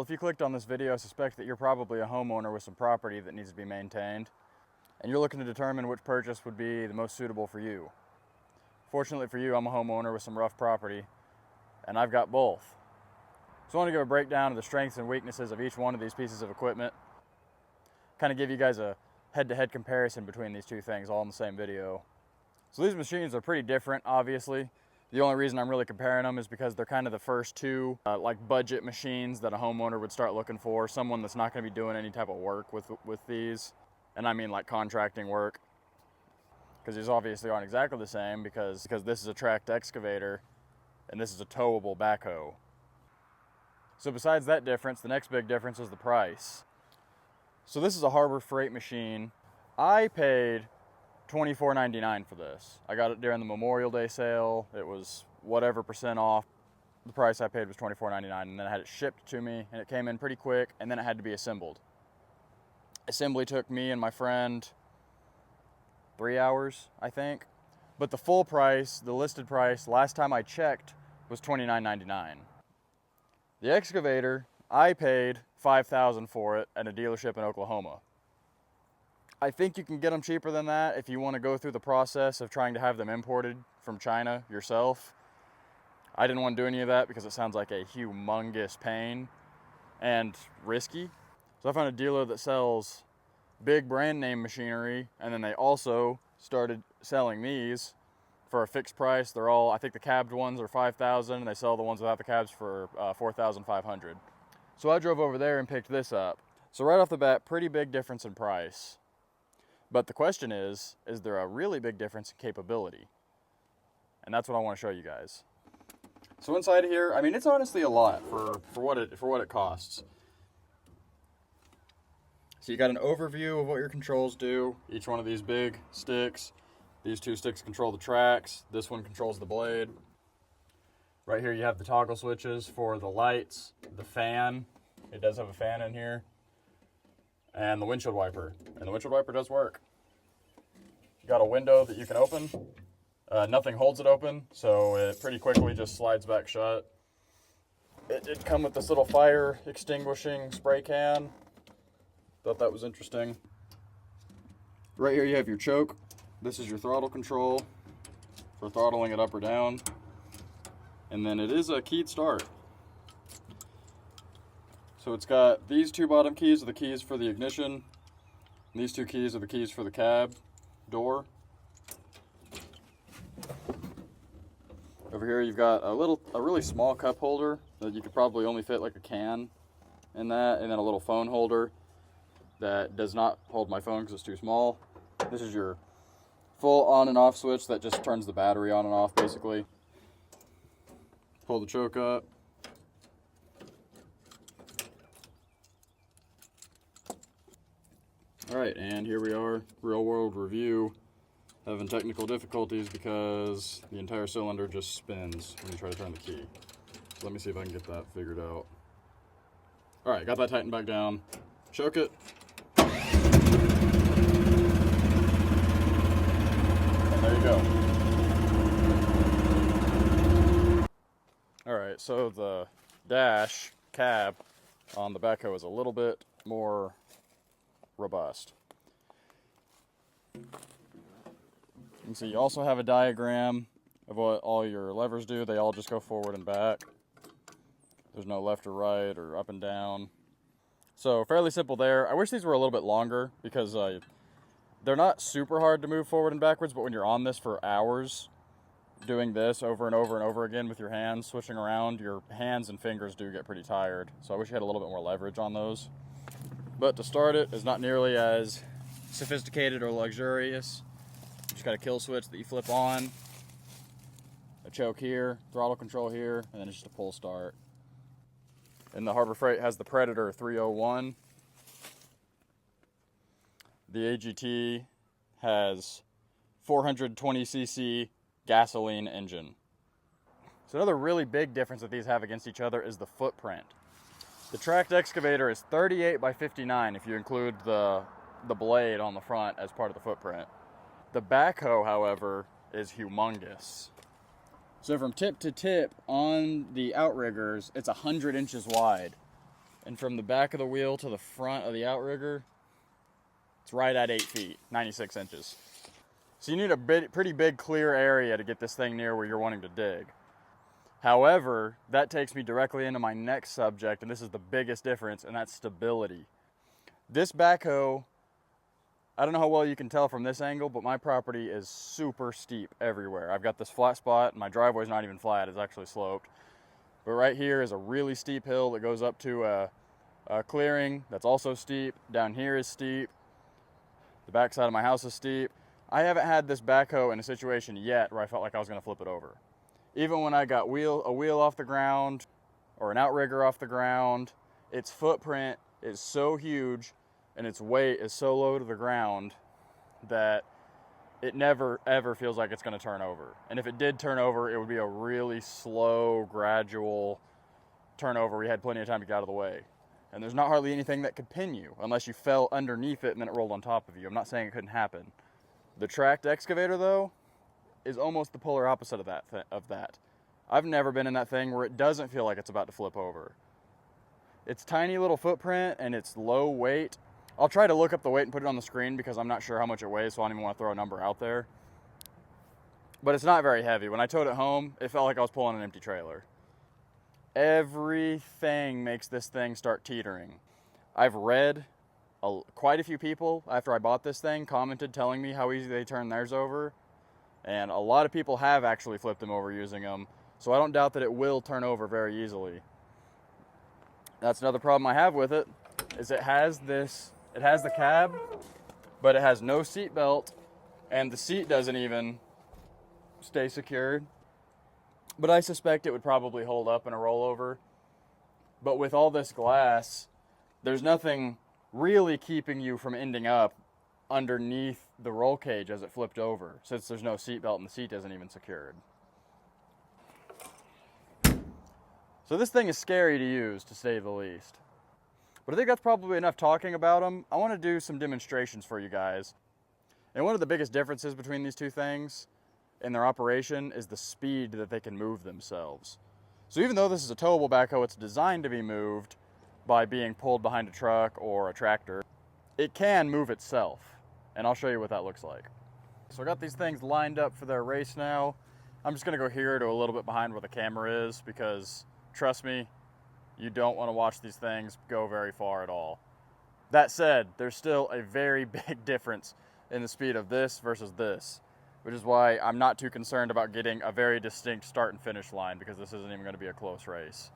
if you clicked on this video, I suspect that you're probably a homeowner with some property that needs to be maintained, and you're looking to determine which purchase would be the most suitable for you. Fortunately for you, I'm a homeowner with some rough property, and I've got both. So I want to give a breakdown of the strengths and weaknesses of each one of these pieces of equipment, kind of give you guys a head-to-head comparison between these two things all in the same video. So these machines are pretty different, obviously. The only reason I'm really comparing them is because they're kind of the first two like budget machines that a homeowner would start looking for, someone that's not going to be doing any type of work with these, and I mean like contracting work, because these obviously aren't exactly the same because this is a tracked excavator and this is a towable backhoe. So besides that difference, the next big difference is the price. So this is a Harbor Freight machine. I paid $24.99 for this. I got it during the Memorial Day sale. It was whatever % off. The price I paid was $24.99, and then I had it shipped to me, and it came in pretty quick, and then it had to be assembled. Assembly took me and my friend 3 hours, I think. But the full price, the listed price, last time I checked, was $29.99. The excavator, I paid $5,000 for it at a dealership in Oklahoma. I think you can get them cheaper than that if you want to go through the process of trying to have them imported from China yourself. I didn't want to do any of that because it sounds like a humongous pain and risky. So I found a dealer that sells big brand name machinery, and then they also started selling these for a fixed price. They're all, I think the cabbed ones are $5,000, and they sell the ones without the cabs for $4,500. So I drove over there and picked this up. So right off the bat, pretty big difference in price. But the question is there a really big difference in capability? And that's what I want to show you guys. So inside here, I mean, it's honestly a lot for what it costs. So you got an overview of what your controls do. Each one of these big sticks. These two sticks control the tracks. This one controls the blade. Right here you have the toggle switches for the lights, the fan. It does have a fan in here. And the windshield wiper. And the windshield wiper does work. You got a window that you can open. Nothing holds it open, so it pretty quickly just slides back shut. It did come with this little fire extinguishing spray can. Thought that was interesting. Right here you have your choke. This is your throttle control for throttling it up or down. And then it is a keyed start. So it's got these two bottom keys are the keys for the ignition. These two keys are the keys for the cab door. Over here you've got a really small cup holder that you could probably only fit like a can in that, and then a little phone holder that does not hold my phone because it's too small. This is your full on and off switch that just turns the battery on and off basically. Pull the choke up. Alright, and here we are, real world review. Having technical difficulties because the entire cylinder just spins when you try to turn the key. So let me see if I can get that figured out. Alright, got that tightened back down. Choke it. And there you go. Alright, so the dash cab on the backhoe is a little bit more robust. You can see you also have a diagram of what all your levers do. They all just go forward and back. There's no left or right or up and down. So fairly simple there. I wish these were a little bit longer because they're not super hard to move forward and backwards, but when you're on this for hours, doing this over and over and over again with your hands, switching around, your hands and fingers do get pretty tired. So I wish you had a little bit more leverage on those. But to start it, it's not nearly as sophisticated or luxurious. You just got a kill switch that you flip on, a choke here, throttle control here, and then it's just a pull start. And the Harbor Freight has the Predator 301. The AGT has 420cc gasoline engine. So another really big difference that these have against each other is the footprint. The tracked excavator is 38 by 59 if you include the blade on the front as part of the footprint. The backhoe, however, is humongous. So from tip to tip on the outriggers, it's 100 inches wide And from the back of the wheel to the front of the outrigger, it's right at 8 feet, 96 inches. So you need a pretty big clear area to get this thing near where you're wanting to dig. However, that takes me directly into my next subject, and this is the biggest difference, and that's stability. This backhoe, I don't know how well you can tell from this angle, but my property is super steep everywhere. I've got this flat spot, and my driveway's not even flat, it's actually sloped. But right here is a really steep hill that goes up to a clearing that's also steep. Down here is steep. The back side of my house is steep. I haven't had this backhoe in a situation yet where I felt like I was gonna flip it over. Even when I got a wheel off the ground or an outrigger off the ground, its footprint is so huge and its weight is so low to the ground that it never ever feels like it's gonna turn over. And if it did turn over, it would be a really slow, gradual turnover. We had plenty of time to get out of the way. And there's not hardly anything that could pin you unless you fell underneath it and then it rolled on top of you. I'm not saying it couldn't happen. The tracked excavator, though, is almost the polar opposite of that. I've never been in that thing where it doesn't feel like it's about to flip over. It's tiny little footprint and it's low weight. I'll try to look up the weight and put it on the screen because I'm not sure how much it weighs, so I don't even want to throw a number out there. But it's not very heavy. When I towed it home, it felt like I was pulling an empty trailer. Everything makes this thing start teetering. I've read quite a few people after I bought this thing commented telling me how easy they turn theirs over. And a lot of people have actually flipped them over using them. So I don't doubt that it will turn over very easily. That's another problem I have with it, is it has the cab, but it has no seat belt, and the seat doesn't even stay secured. But I suspect it would probably hold up in a rollover. But with all this glass, there's nothing really keeping you from ending up underneath the roll cage as it flipped over, since there's no seat belt and the seat isn't even secured. So this thing is scary to use, to say the least. But I think that's probably enough talking about them. I want to do some demonstrations for you guys. And one of the biggest differences between these two things in their operation is the speed that they can move themselves. So even though this is a towable backhoe, it's designed to be moved by being pulled behind a truck or a tractor. It can move itself, and I'll show you what that looks like. So I got these things lined up for their race now. I'm just gonna go here to a little bit behind where the camera is because, trust me, you don't want to watch these things go very far at all. That said, there's still a very big difference in the speed of this versus this, which is why I'm not too concerned about getting a very distinct start and finish line, because this isn't even going to be a close race.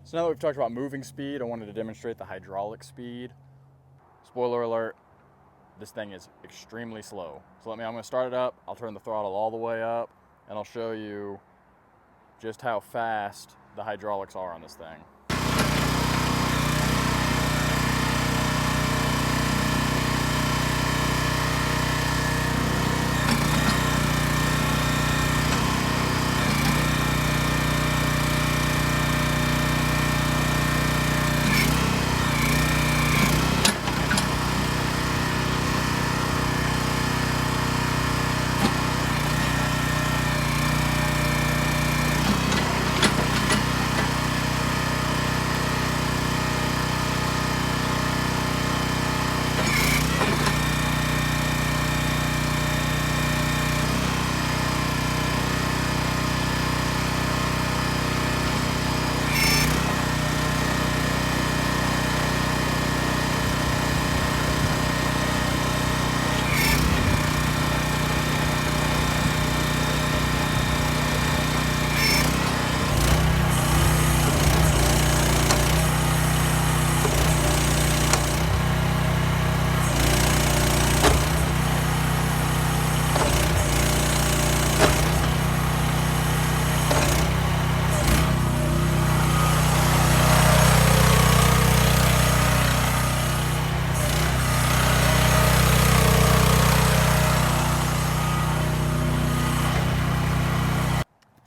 So now that we've talked about moving speed, I wanted to demonstrate the hydraulic speed. Spoiler alert, this thing is extremely slow. So I'm going to start it up, I'll turn the throttle all the way up, and I'll show you just how fast the hydraulics are on this thing.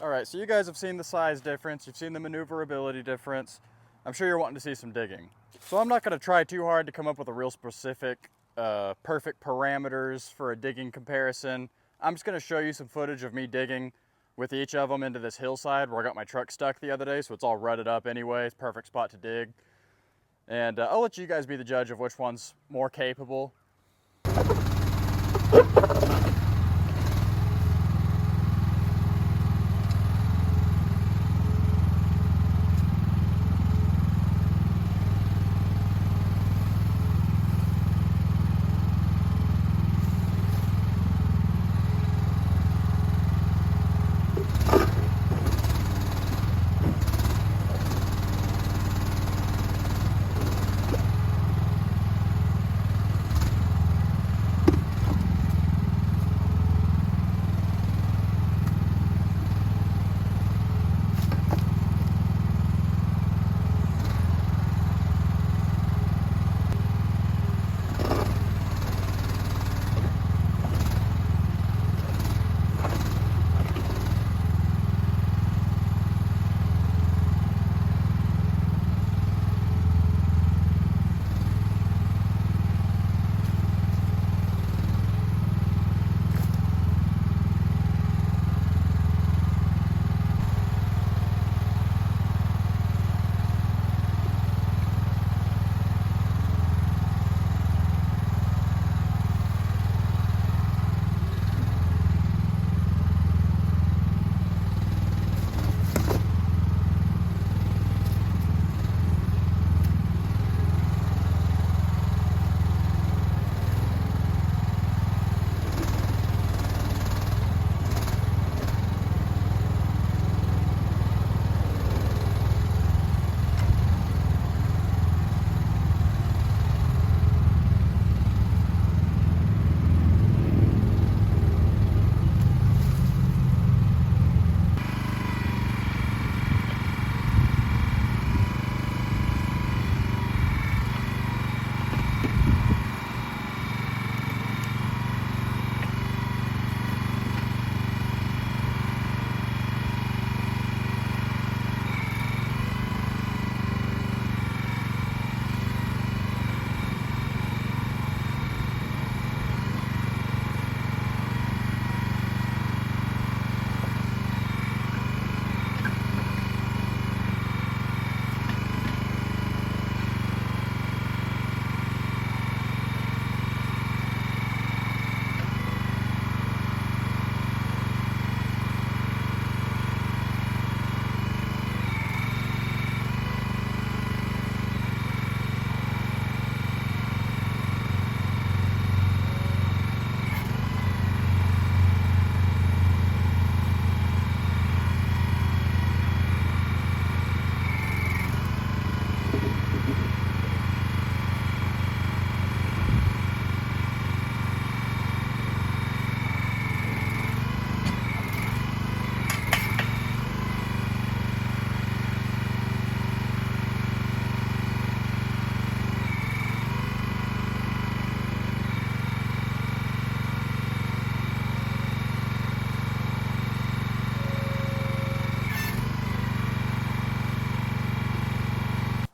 Alright, so you guys have seen the size difference, you've seen the maneuverability difference. I'm sure you're wanting to see some digging. So I'm not going to try too hard to come up with a real specific, perfect parameters for a digging comparison. I'm just going to show you some footage of me digging with each of them into this hillside where I got my truck stuck the other day, so it's all rutted up anyway. It's a perfect spot to dig. And I'll let you guys be the judge of which one's more capable.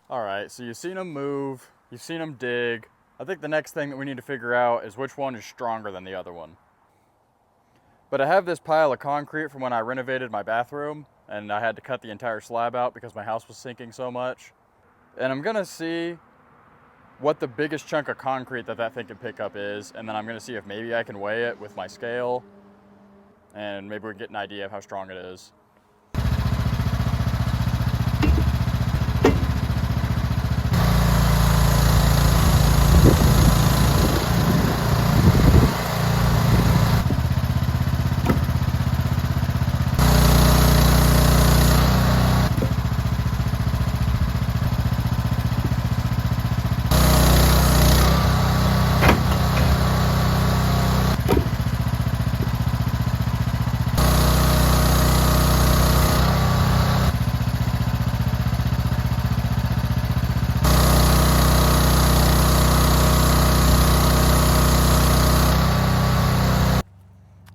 All right, so you've seen them move, you've seen them dig. I think the next thing that we need to figure out is which one is stronger than the other one. But I have this pile of concrete from when I renovated my bathroom, and I had to cut the entire slab out because my house was sinking so much. And I'm gonna see what the biggest chunk of concrete that thing can pick up is, and then I'm gonna see if maybe I can weigh it with my scale, and maybe we can get an idea of how strong it is.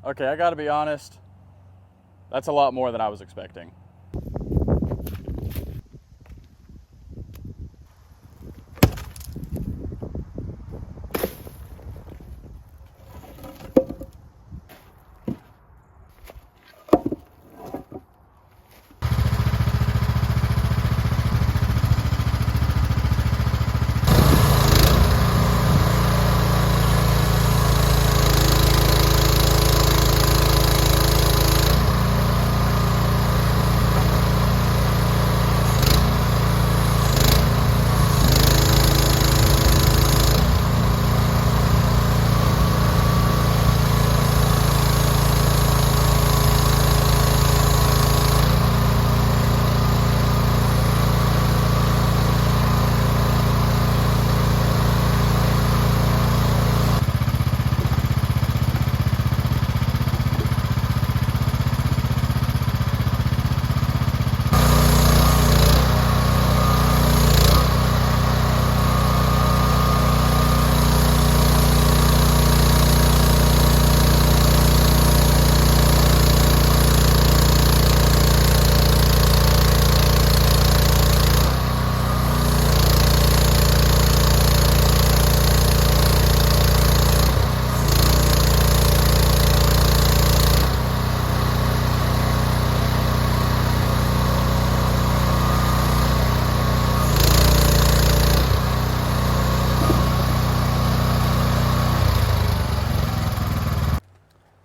Okay, I gotta be honest, that's a lot more than I was expecting.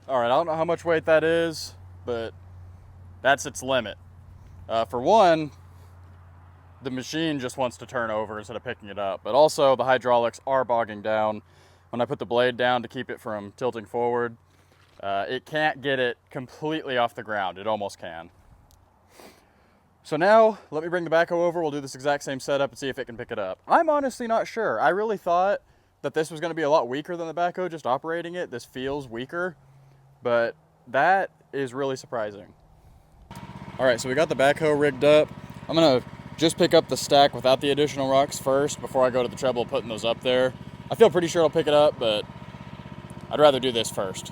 All right, I don't know how much weight that is, but that's its limit. For one, the machine just wants to turn over instead of picking it up, but also the hydraulics are bogging down. When I put the blade down to keep it from tilting forward, it can't get it completely off the ground. It almost can. So now, let me bring the backhoe over, we'll do this exact same setup and see if it can pick it up. I'm honestly not sure. I really thought that this was gonna be a lot weaker than the backhoe, just operating it. This feels weaker, but that is really surprising. All right, so we got the backhoe rigged up. I'm gonna just pick up the stack without the additional rocks first before I go to the trouble of putting those up there. I feel pretty sure it'll pick it up, but I'd rather do this first.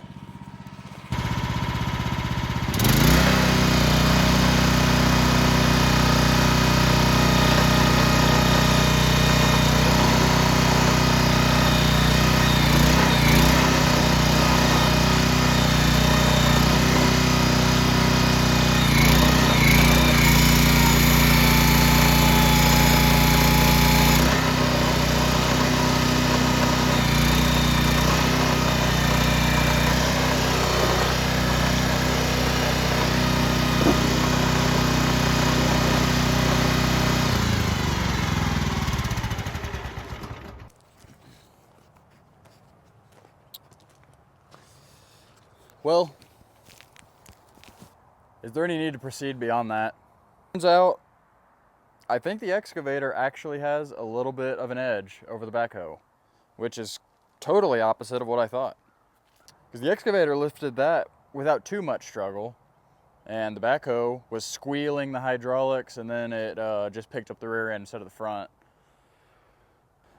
Well, is there any need to proceed beyond that? Turns out, I think the excavator actually has a little bit of an edge over the backhoe, which is totally opposite of what I thought. Because the excavator lifted that without too much struggle, and the backhoe was squealing the hydraulics, and then it just picked up the rear end instead of the front.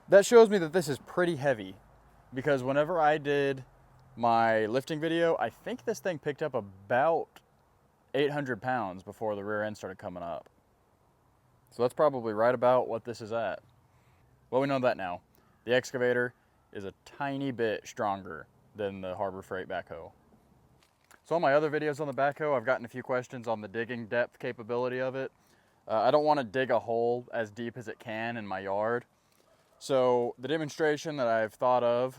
That shows me that this is pretty heavy, because whenever I did my lifting video, I think this thing picked up about 800 pounds before the rear end started coming up. So that's probably right about what this is at. Well, we know that now. The Excavator is a tiny bit stronger than the Harbor Freight backhoe. So on my other videos on the backhoe, I've gotten a few questions on the digging depth capability of it. I don't want to dig a hole as deep as it can in my yard. So the demonstration that I've thought of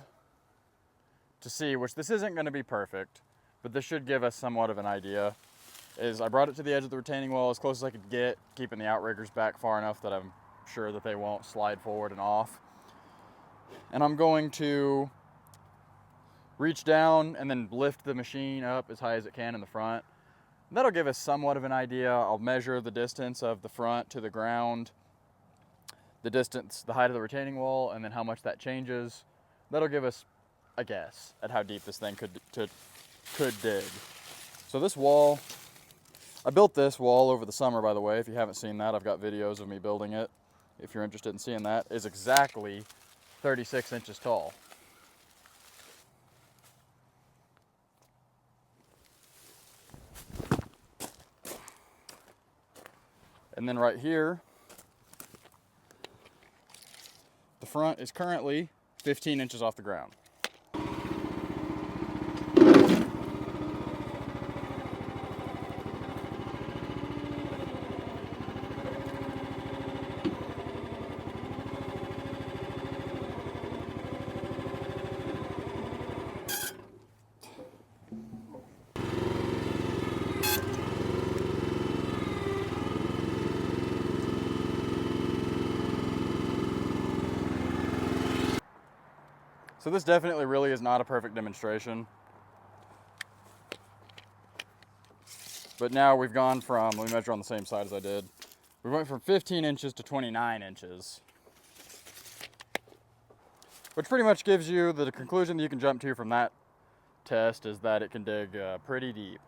to see, which this isn't going to be perfect, but this should give us somewhat of an idea, is I brought it to the edge of the retaining wall as close as I could get, keeping the outriggers back far enough that I'm sure that they won't slide forward and off. And I'm going to reach down and then lift the machine up as high as it can in the front. That'll give us somewhat of an idea. I'll measure the distance of the front to the ground, the distance, the height of the retaining wall, and then how much that changes. That'll give us a guess at how deep this thing could dig. So this wall, I built this wall over the summer, by the way. If you haven't seen that, I've got videos of me building it. If you're interested in seeing that, is exactly 36 inches tall. And then right here, the front is currently 15 inches off the ground. So this definitely really is not a perfect demonstration. But now we've gone from, let me measure on the same side as I did. We went from 15 inches to 29 inches. Which pretty much gives you the conclusion that you can jump to from that test is that it can dig pretty deep.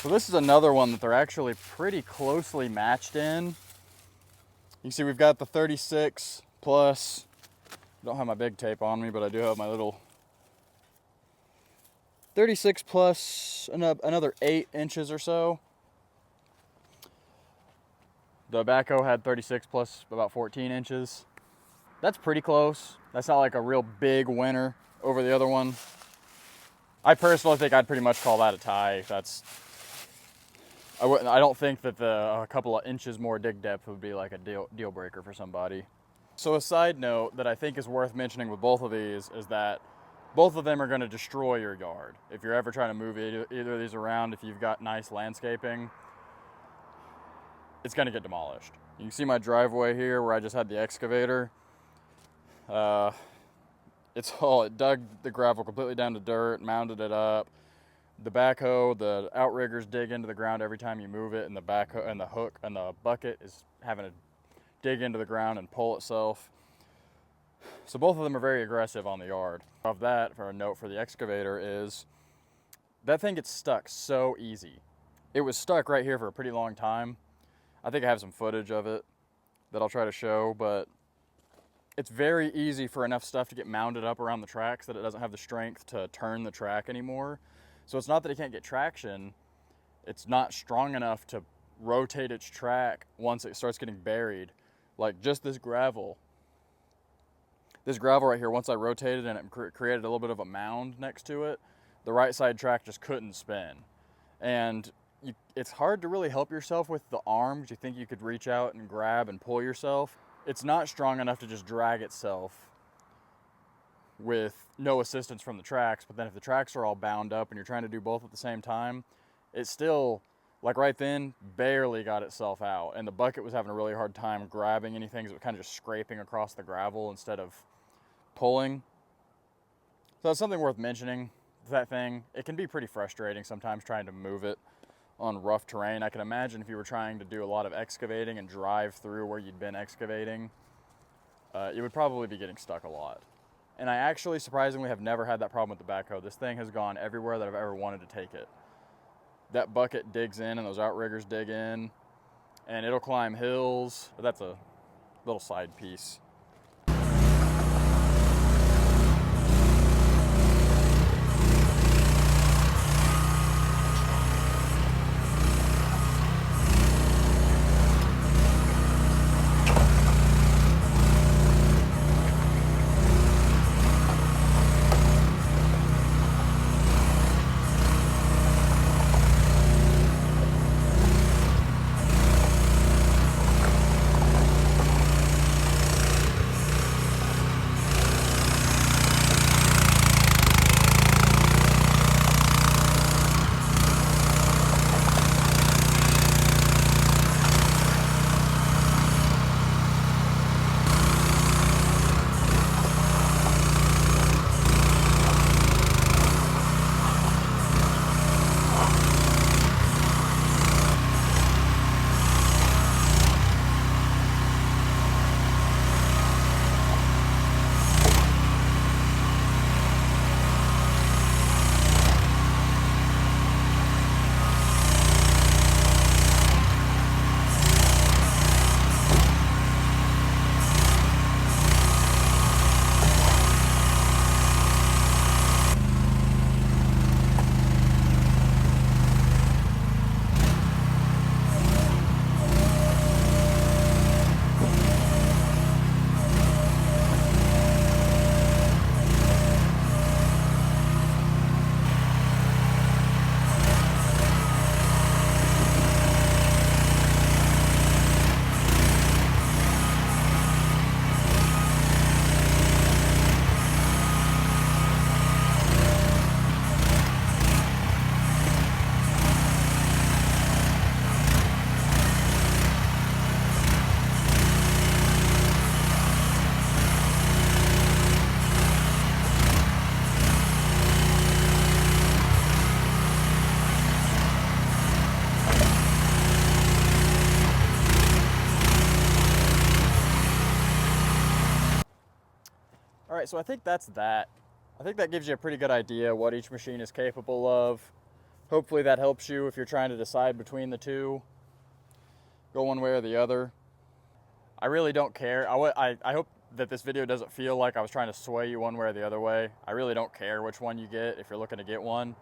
So this is another one that they're actually pretty closely matched in. You can see we've got the 36 plus, I don't have my big tape on me, but I do have my little 36 plus another 8 inches or so. The backhoe had 36 plus about 14 inches. That's pretty close. That's not like a real big winner over the other one. I personally think I'd pretty much call that a tie. I don't think that a couple of inches more dig depth would be like a deal breaker for somebody. So a side note that I think is worth mentioning with both of these is that both of them are going to destroy your yard. If you're ever trying to move either of these around, if you've got nice landscaping, it's going to get demolished. You can see my driveway here where I just had the excavator. It dug the gravel completely down to dirt, mounded it up. The backhoe, the outriggers dig into the ground every time you move it, and the backhoe and the hook and the bucket is having to dig into the ground and pull itself. So both of them are very aggressive on the yard. Of that, for a note for the excavator is that thing gets stuck so easy. It was stuck right here for a pretty long time. I think I have some footage of it that I'll try to show, but it's very easy for enough stuff to get mounded up around the tracks that it doesn't have the strength to turn the track anymore. So it's not that it can't get traction, it's not strong enough to rotate its track once it starts getting buried. Like just this gravel right here, once I rotated and it created a little bit of a mound next to it, the right side track just couldn't spin. And it's hard to really help yourself with the arms. You think you could reach out and grab and pull yourself. It's not strong enough to just drag itself with no assistance from the tracks, but then if the tracks are all bound up and you're trying to do both at the same time, it still, like right then, barely got itself out. And the bucket was having a really hard time grabbing anything, so it was kind of just scraping across the gravel instead of pulling. So that's something worth mentioning, that thing. It can be pretty frustrating sometimes trying to move it on rough terrain. I can imagine if you were trying to do a lot of excavating and drive through where you'd been excavating, you would probably be getting stuck a lot. And I actually, surprisingly, have never had that problem with the backhoe. This thing has gone everywhere that I've ever wanted to take it. That bucket digs in and those outriggers dig in, and it'll climb hills. But that's a little side piece. All right, so I think that's that. I think that gives you a pretty good idea what each machine is capable of. Hopefully that helps you if you're trying to decide between the two. Go one way or the other. I really don't care. I hope that this video doesn't feel like I was trying to sway you one way or the other way. I really don't care which one you get if you're looking to get one.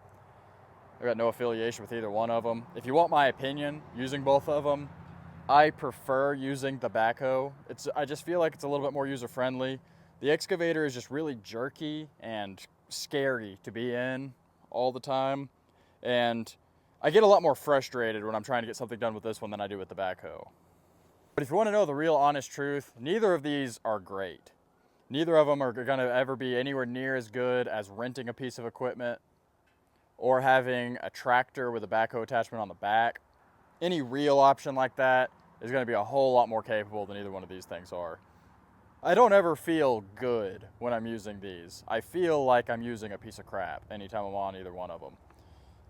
I've got no affiliation with either one of them. If you want my opinion using both of them, I prefer using the backhoe. I just feel like it's a little bit more user-friendly. The excavator is just really jerky and scary to be in all the time. And I get a lot more frustrated when I'm trying to get something done with this one than I do with the backhoe. But if you want to know the real honest truth, neither of these are great. Neither of them are going to ever be anywhere near as good as renting a piece of equipment or having a tractor with a backhoe attachment on the back. Any real option like that is going to be a whole lot more capable than either one of these things are. I don't ever feel good when I'm using these. I feel like I'm using a piece of crap anytime I'm on either one of them.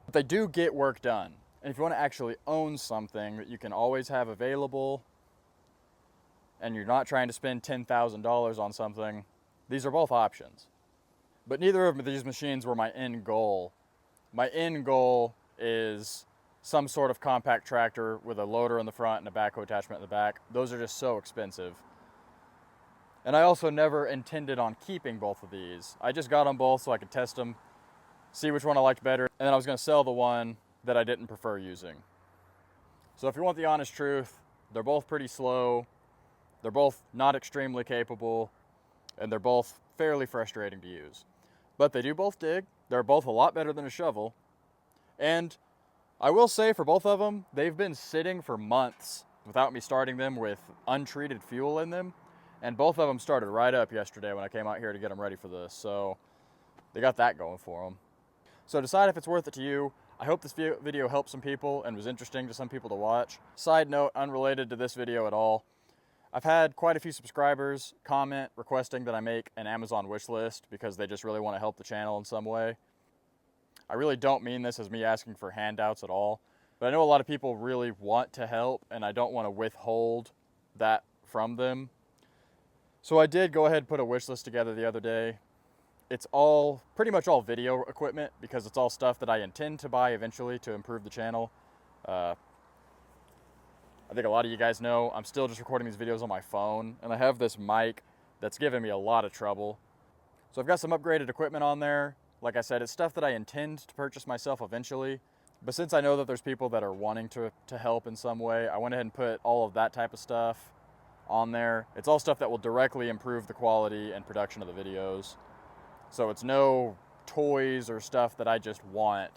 But they do get work done. And if you want to actually own something that you can always have available and you're not trying to spend $10,000 on something, these are both options. But neither of these machines were my end goal. My end goal is some sort of compact tractor with a loader in the front and a backhoe attachment in the back. Those are just so expensive. And I also never intended on keeping both of these. I just got them both so I could test them, see which one I liked better, and then I was going to sell the one that I didn't prefer using. So if you want the honest truth, they're both pretty slow, they're both not extremely capable, and they're both fairly frustrating to use. But they do both dig, they're both a lot better than a shovel, and I will say for both of them, they've been sitting for months without me starting them with untreated fuel in them. And both of them started right up yesterday when I came out here to get them ready for this. So they got that going for them. So decide if it's worth it to you. I hope this video helped some people and was interesting to some people to watch. Side note, unrelated to this video at all. I've had quite a few subscribers comment requesting that I make an Amazon wish list because they just really want to help the channel in some way. I really don't mean this as me asking for handouts at all. But I know a lot of people really want to help, and I don't want to withhold that from them. So I did go ahead and put a wish list together the other day. It's all pretty much all video equipment because it's all stuff that I intend to buy eventually to improve the channel. I think a lot of you guys know I'm still just recording these videos on my phone, and I have this mic that's giving me a lot of trouble. So I've got some upgraded equipment on there. Like I said, it's stuff that I intend to purchase myself eventually. But since I know that there's people that are wanting to help in some way, I went ahead and put all of that type of stuff on there. It's all stuff that will directly improve the quality and production of the videos. So it's no toys or stuff that I just want.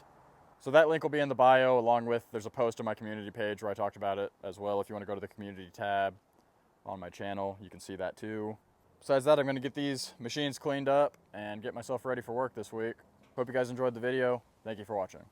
So that link will be in the bio, along with there's a post on my community page where I talked about it as well. If you want to go to the community tab on my channel, you can see that too. Besides that, I'm going to get these machines cleaned up and get myself ready for work this week. Hope you guys enjoyed the video. Thank you for watching.